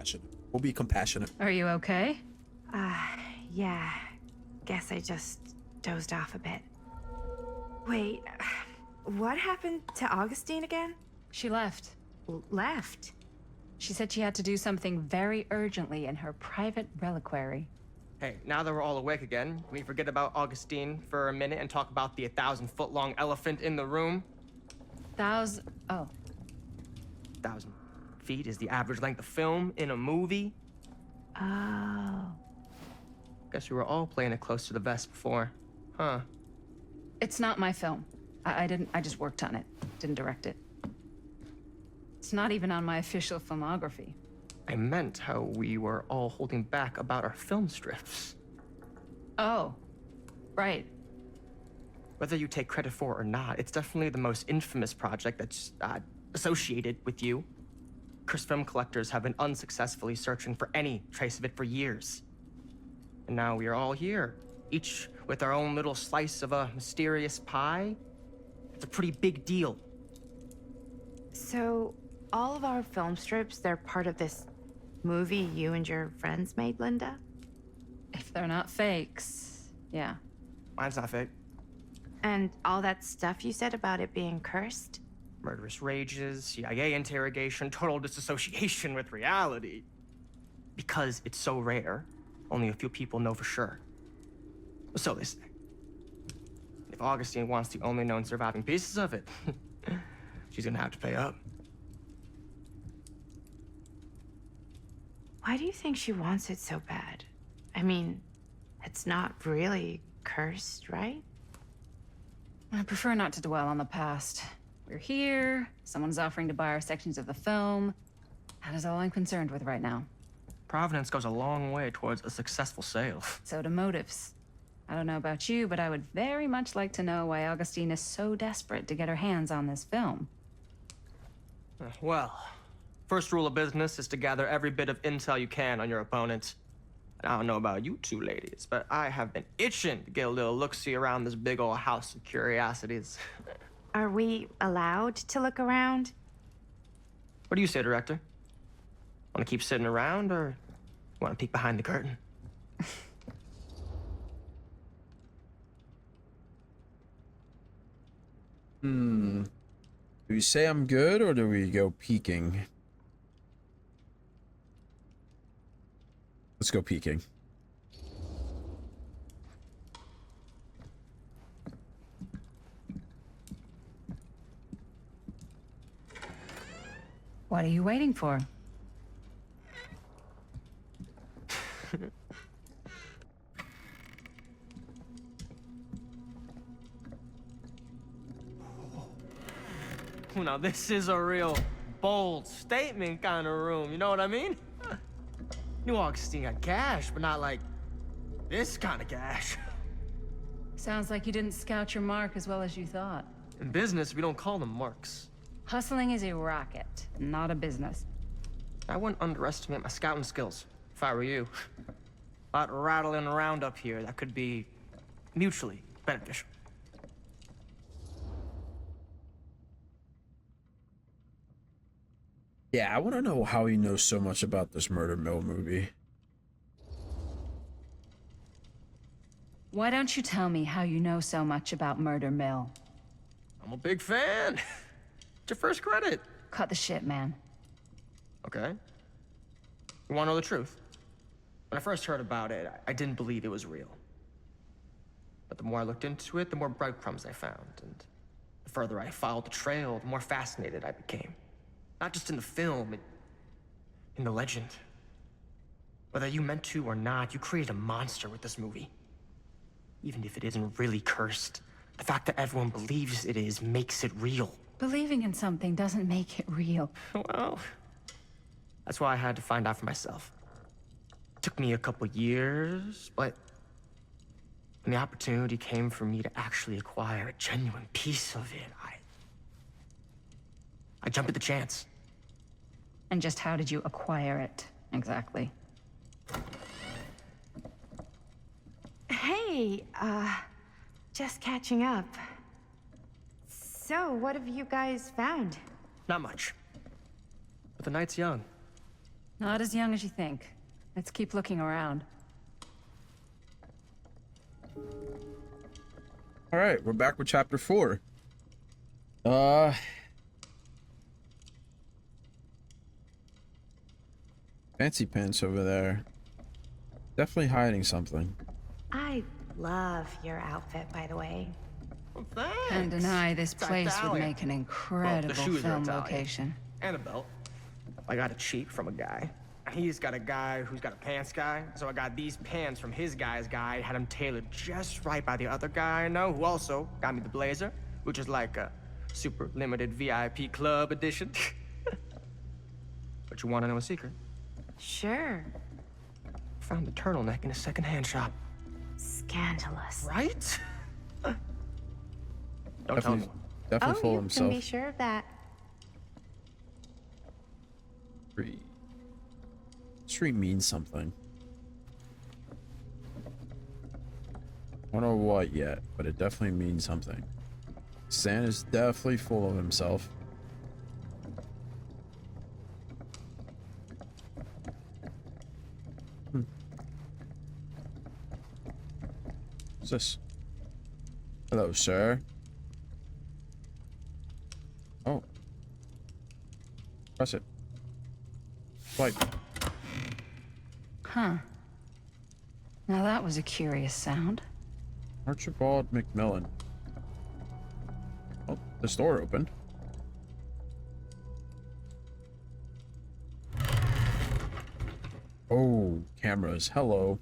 compassionate. We'll be compassionate. Are you okay? Yeah. Guess I just dozed off a bit. Wait, what happened to Augustine again? She left. Left? She said she had to do something very urgently in her private reliquary. Hey, now that we're all awake again, can we forget about Augustine for a minute and talk about the 1,000-foot-long elephant in the room? Oh. 1,000 feet is the average length of film in a movie. Oh. Guess we were all playing it close to the vest before, huh? It's not my film. I just worked on it. Didn't direct it. It's not even on my official filmography. I meant how we were all holding back about our film strips. Oh. Right. Whether you take credit for it or not, it's definitely the most infamous project that's associated with you. Cursed film collectors have been unsuccessfully searching for any trace of it for years. And now we are all here, each with our own little slice of a mysterious pie. It's a pretty big deal. So, all of our film strips, they're part of this movie you and your friends made, Linda? If they're not fakes, yeah. Mine's not fake. And all that stuff you said about it being cursed? Murderous rages, CIA interrogation, total disassociation with reality. Because it's so rare, only a few people know for sure. So they say. If Augustine wants the only known surviving pieces of it, she's gonna have to pay up. Why do you think she wants it so bad? I mean, it's not really cursed, right? I prefer not to dwell on the past. We're here, someone's offering to buy our sections of the film. That is all I'm concerned with right now. Providence goes a long way towards a successful sale. So do motives. I don't know about you, but I would very much like to know why Augustine is so desperate to get her hands on this film. Well, first rule of business is to gather every bit of intel you can on your opponent. And I don't know about you two ladies, but I have been itching to get a little look-see around this big old house of curiosities. Are we allowed to look around? What do you say, director? Want to keep sitting around, or want to peek behind the curtain? Do we say I'm good, or do we go peeking? Let's go peeking. What are you waiting for? Now this is a real bold statement kind of room, you know what I mean? New Augustine got cash, but not like this kind of cash. Sounds like you didn't scout your mark as well as you thought. In business, we don't call them marks. Hustling is a racket, not a business. I wouldn't underestimate my scouting skills, if I were you. A lot rattling around up here that could be mutually beneficial. Yeah, I want to know how he knows so much about this Murder Mill movie. Why don't you tell me how you know so much about Murder Mill? I'm a big fan. It's your first credit. Cut the shit, man. Okay. You want to know the truth? When I first heard about it, I didn't believe it was real. But the more I looked into it, the more breadcrumbs I found. And the further I followed the trail, the more fascinated I became. Not just in the film, in the legend. Whether you meant to or not, you created a monster with this movie. Even if it isn't really cursed, the fact that everyone believes it is makes it real. Believing in something doesn't make it real. Well, that's why I had to find out for myself. It took me a couple years, but when the opportunity came for me to actually acquire a genuine piece of it, I jumped at the chance. And just how did you acquire it, exactly? Hey, just catching up. So, what have you guys found? Not much. But the night's young. Not as young as you think. Let's keep looking around. All right, we're back with chapter 4. Fancy pants over there. Definitely hiding something. I love your outfit, by the way. Well, thanks. Can't deny this It's place would Italian. make an Well, incredible the shoes are film Italian. location. And a belt. I got it cheap from a guy. He's got a guy who's got a pants guy, so I got these pants from his guy's guy, had them tailored just right by the other guy I know, who also got me the blazer, which is like a super limited VIP club edition. But you want to know a secret? Sure. Found the turtleneck in a secondhand shop. Scandalous. Right? Don't tell Definitely, anyone. definitely full of you can be himself. sure of that. Tree means something. I don't know what yet, but it definitely means something. Stan is definitely full of himself. What's this? Hello, sir. Oh. Press it. Swipe. Huh. Now that was a curious sound. Archibald McMillan. Oh, this door opened. Oh, cameras. Hello.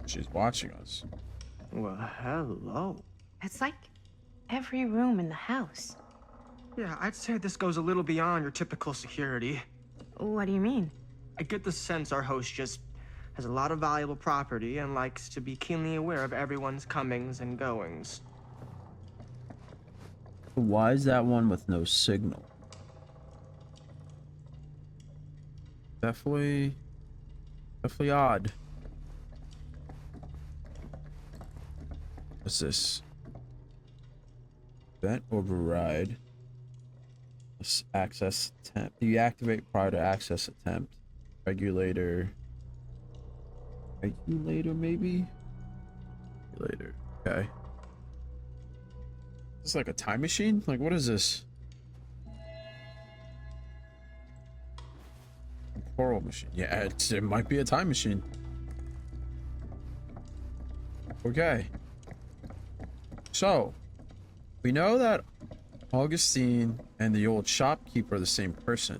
She's watching us. Well, hello. It's like every room in the house. Yeah, I'd say this goes a little beyond your typical security. What do you mean? I get the sense our host just has a lot of valuable property and likes to be keenly aware of everyone's comings and goings. Why is that one with no signal? Definitely odd. What's this? Event override. Access attempt. Deactivate prior to access attempt. Regulator. Regulator, maybe? Regulator. Okay. Is this like a time machine? Like, what is this? Temporal machine. Yeah, it might be a time machine. Okay. So, we know that Augustine and the old shopkeeper are the same person.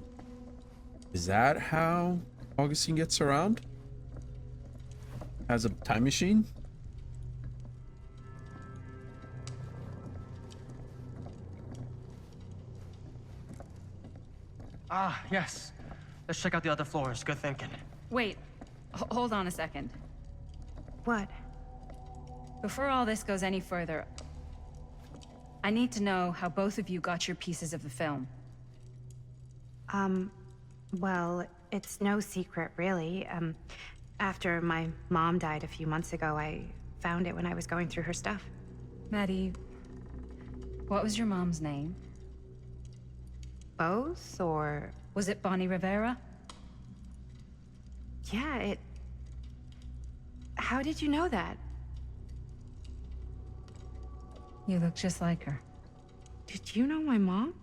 Is that how Augustine gets around? Has a time machine? Ah, yes. Let's check out the other floors. Good thinking. Wait, hold on a second. What? Before all this goes any further, I need to know how both of you got your pieces of the film. Well, it's no secret, really. After my mom died a few months ago, I found it when I was going through her stuff. Maddie, what was your mom's name? Both, or... Was it Bonnie Rivera? Yeah, it... How did you know that? You look just like her. Did you know my mom?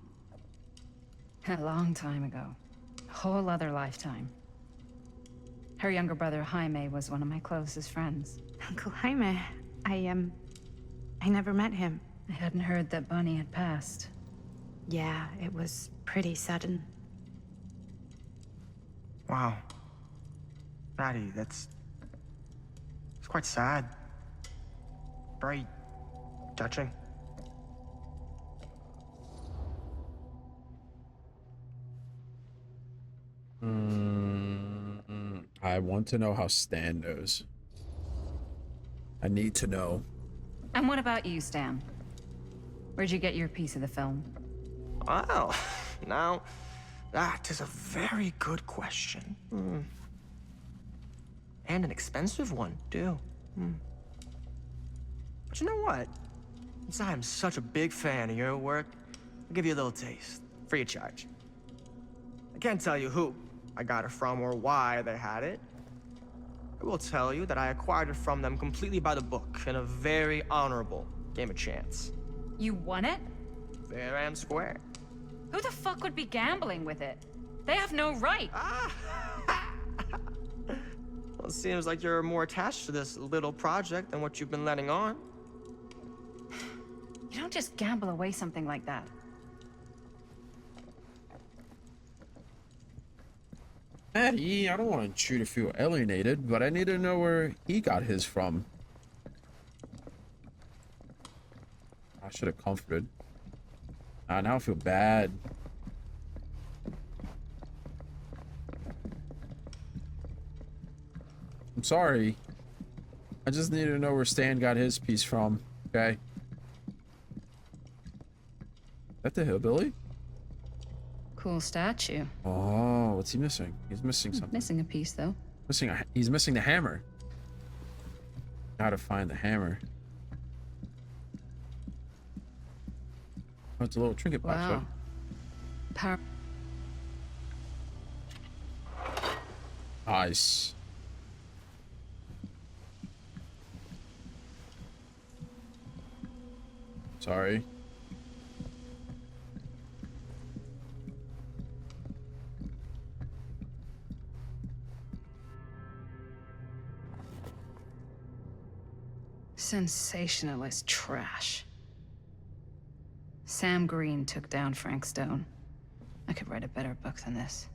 A long time ago. A whole other lifetime. Her younger brother, Jaime, was one of my closest friends. Uncle Jaime. I never met him. I hadn't heard that Bonnie had passed. Yeah, it was pretty sudden. Wow. Maddie, it's quite sad. Very touching. I want to know how Stan knows. I need to know. And what about you, Stan? Where'd you get your piece of the film? Well, now, that is a very good question. And an expensive one, too. But you know what? Since I am such a big fan of your work, I'll give you a little taste, free of charge. I can't tell you who I got it from or why they had it. I will tell you that I acquired it from them completely by the book in a very honorable game of chance. You won it? Fair and square. Who the fuck would be gambling with it? They have no right. Well, it seems like you're more attached to this little project than what you've been letting on. You don't just gamble away something like that. Maddie, I don't want you to feel alienated, but I need to know where he got his from. I should have comforted. Now I feel bad. I'm sorry. I just need to know where Stan got his piece from, okay? Is that the hillbilly? Cool statue. Oh, what's he missing? He's missing something. Missing a piece, though. He's missing the hammer. Gotta find the hammer. Oh, it's a little trinket box, Wow. right? Power. Nice. Sorry. Sensationalist trash. Sam Green took down Frank Stone. I could write a better book than this.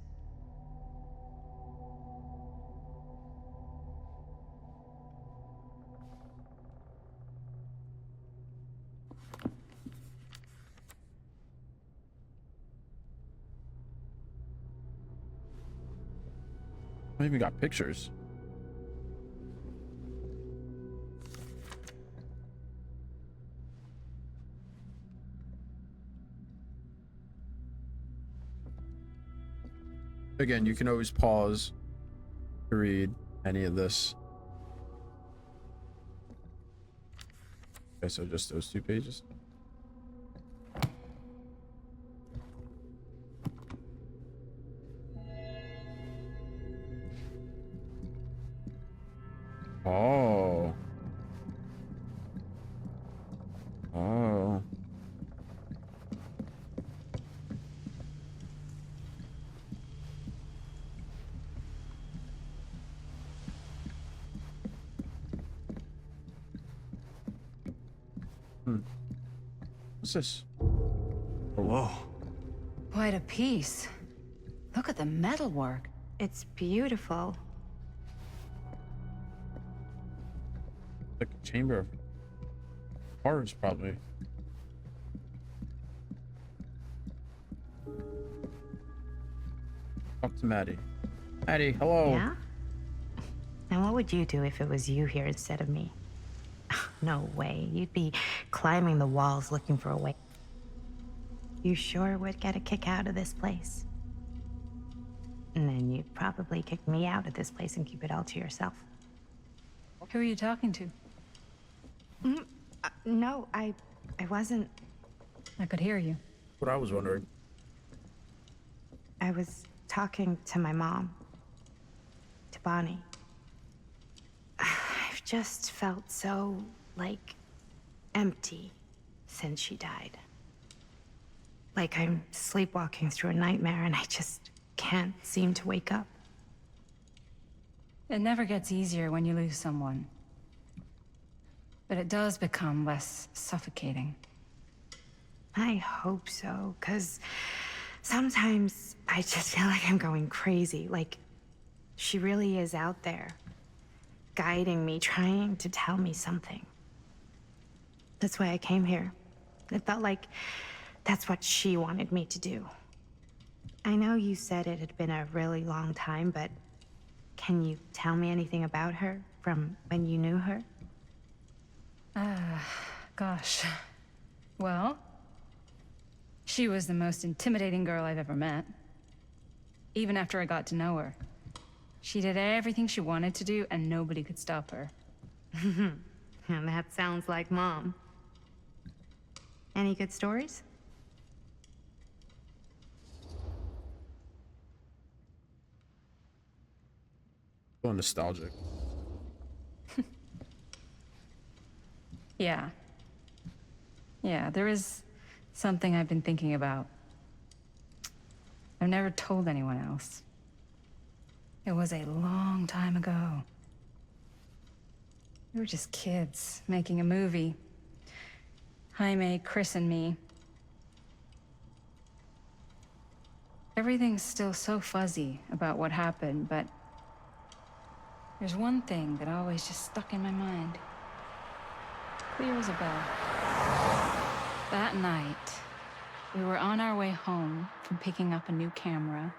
I even got pictures. Again, you can always pause to read any of this. Okay, so just those 2 pages. Oh. Oh. What's this? Whoa. Quite a piece. Look at the metalwork. It's beautiful. Like a chamber of horrors, probably. Talk to Maddie. Maddie, hello. Yeah? And what would you do if it was you here instead of me? No way. You'd be climbing the walls looking for a way. You sure would get a kick out of this place. And then you'd probably kick me out of this place and keep it all to yourself. Who are you talking to? No, I wasn't. I could hear you. What I was wondering. I was talking to my mom. To Bonnie. I've just felt so, like, empty since she died. Like I'm sleepwalking through a nightmare and I just can't seem to wake up. It never gets easier when you lose someone. But it does become less suffocating. I hope so, because sometimes I just feel like I'm going crazy. Like, she really is out there, guiding me, trying to tell me something. That's why I came here. It felt like that's what she wanted me to do. I know you said it had been a really long time, but can you tell me anything about her from when you knew her? Gosh. Well, she was the most intimidating girl I've ever met. Even after I got to know her. She did everything she wanted to do, and nobody could stop her. And that sounds like Mom. Any good stories? So nostalgic. Yeah. Yeah, there is something I've been thinking about. I've never told anyone else. It was a long time ago. We were just kids making a movie. Jaime, Chris, and me. Everything's still so fuzzy about what happened, but there's one thing that always just stuck in my mind. Clear as a bell. That night, we were on our way home from picking up a new camera.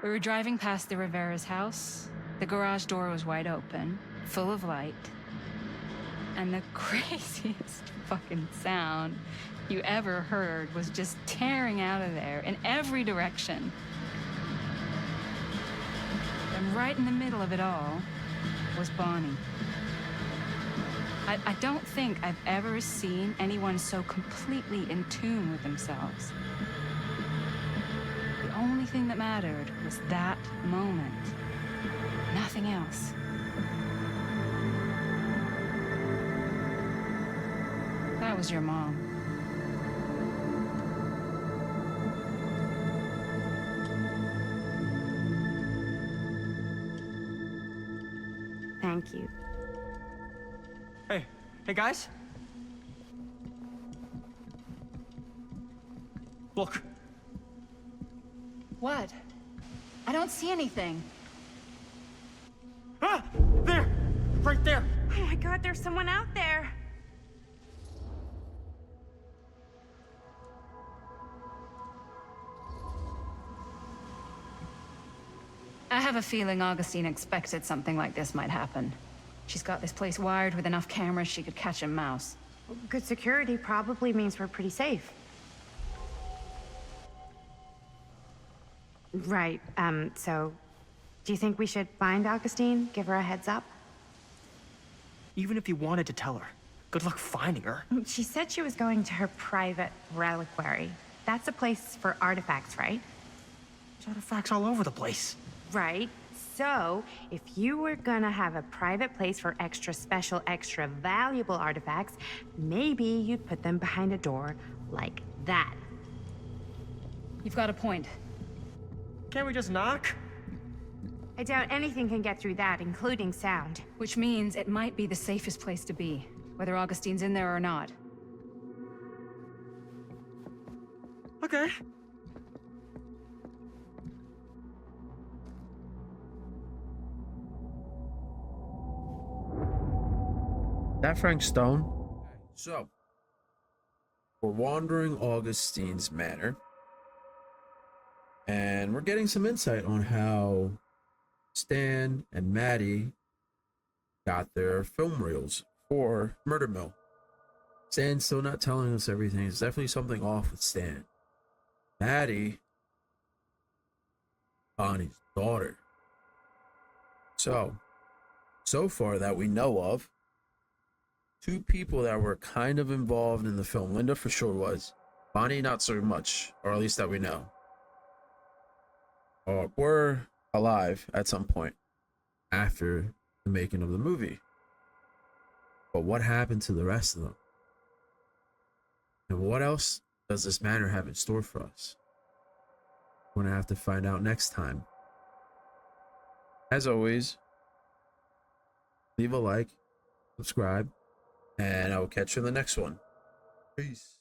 We were driving past the Rivera's house. The garage door was wide open, full of light. And the craziest fucking sound you ever heard was just tearing out of there in every direction. And right in the middle of it all was Bonnie. I don't think I've ever seen anyone so completely in tune with themselves. The only thing that mattered was that moment. Nothing else. That was your mom. Thank you. Hey guys. Look. What? I don't see anything. Ah! There! Right there! Oh my God, there's someone out there. I have a feeling Augustine expected something like this might happen. She's got this place wired with enough cameras she could catch a mouse. Good security probably means we're pretty safe. Right, so do you think we should find Augustine? Give her a heads up? Even if you wanted to tell her, good luck finding her. She said she was going to her private reliquary. That's a place for artifacts, right? There's artifacts all over the place. Right. So, if you were gonna have a private place for extra special, extra valuable artifacts, maybe you'd put them behind a door like that. You've got a point. Can't we just knock? I doubt anything can get through that, including sound. Which means it might be the safest place to be, whether Augustine's in there or not. Okay. That Frank Stone? So, we're wandering Augustine's manor, and we're getting some insight on how Stan and Maddie got their film reels for Murder Mill. Stan's still not telling us everything. There's definitely something off with Stan. Maddie, Bonnie's daughter. So far that we know of, two people that were kind of involved in the film. Linda for sure was. Bonnie not so much, or at least that we know. Were alive at some point after the making of the movie. But what happened to the rest of them? And what else does this manor have in store for us? We're gonna have to find out next time. As always, leave a like, subscribe, and I will catch you in the next one. Peace.